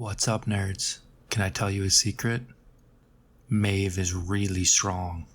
What's up, nerds? Can I tell you a secret? Maeve is really strong.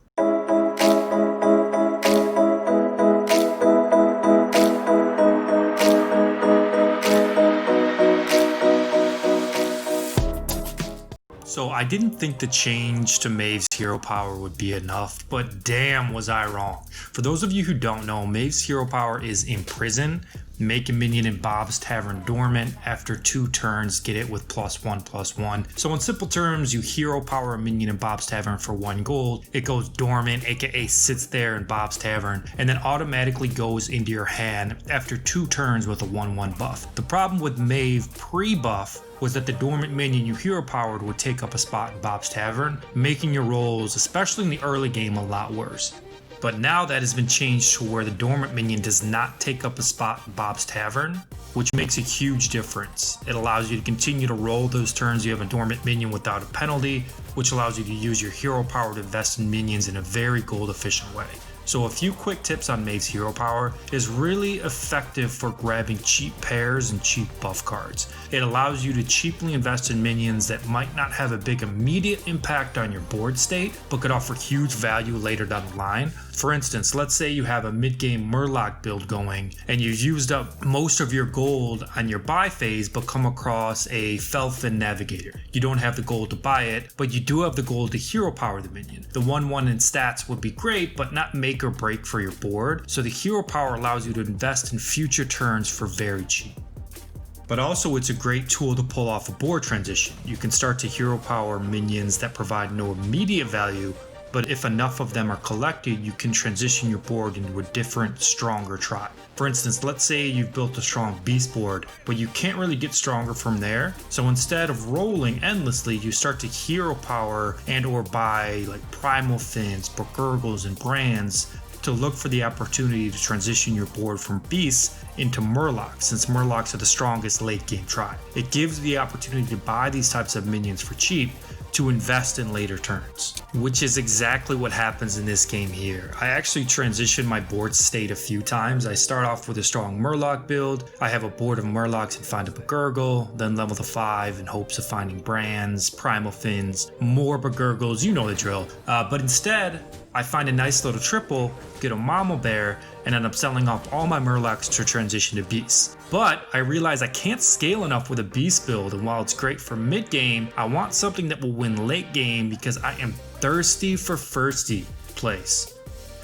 So I didn't think the change to Maeve's hero power would be enough, but damn was I wrong. For those of you who don't know, Maeve's hero power is Imprison. Make a minion in Bob's Tavern dormant. After 2 turns, get it with +1/+1. So in simple terms, you hero power a minion in Bob's Tavern for 1 gold. It goes dormant, aka sits there in Bob's Tavern, and then automatically goes into your hand after 2 turns with a 1/1 buff. The problem with Maeve pre-buff was that the dormant minion you hero powered would take up a spot in Bob's Tavern, making your rolls, especially in the early game, a lot worse. But now that has been changed to where the dormant minion does not take up a spot in Bob's Tavern, which makes a huge difference. It allows you to continue to roll those turns you have a dormant minion without a penalty, which allows you to use your hero power to invest in minions in a very gold efficient way. So a few quick tips on Maeve's hero power is really effective for grabbing cheap pairs and cheap buff cards. It allows you to cheaply invest in minions that might not have a big immediate impact on your board state, but could offer huge value later down the line. For instance, let's say you have a mid-game Murloc build going and you've used up most of your gold on your buy phase but come across a Felfin Navigator. You don't have the gold to buy it, but you do have the gold to hero power the minion. The 1/1 in stats would be great, but not make or break for your board, so the hero power allows you to invest in future turns for very cheap. But also it's a great tool to pull off a board transition. You can start to hero power minions that provide no immediate value, but if enough of them are collected, you can transition your board into a different, stronger tribe. For instance, let's say you've built a strong beast board, but you can't really get stronger from there. So instead of rolling endlessly, you start to hero power and or buy like primal fins, Burgurgles, and brands to look for the opportunity to transition your board from beasts into Murlocs, since Murlocs are the strongest late game tribe. It gives the opportunity to buy these types of minions for cheap to invest in later turns, which is exactly what happens in this game here. I actually transitioned my board state a few times. I start off with a strong Murloc build. I have a board of Murlocs and find a Burgurgle, then level to 5 in hopes of finding brands, primal fins, more Burgurgles, you know the drill. But instead, I find a nice little triple, get a Mama Bear, and end up selling off all my Murlocs to transition to beasts. But I realize I can't scale enough with a beast build, and while it's great for mid game, I want something that will win late game because I am thirsty for firsty place.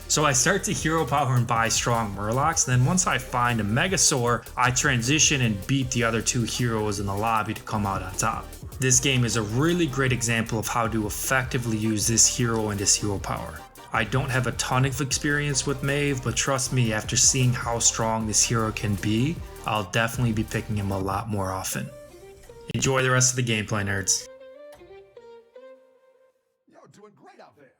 So I start to hero power and buy strong Murlocs, then once I find a Megasaur, I transition and beat the other 2 heroes in the lobby to come out on top. This game is a really great example of how to effectively use this hero and his hero power. I don't have a ton of experience with Maeve, but trust me, after seeing how strong this hero can be, I'll definitely be picking him a lot more often. Enjoy the rest of the gameplay, nerds. You're doing great out there.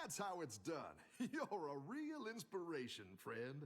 That's how it's done. You're a real inspiration, friend.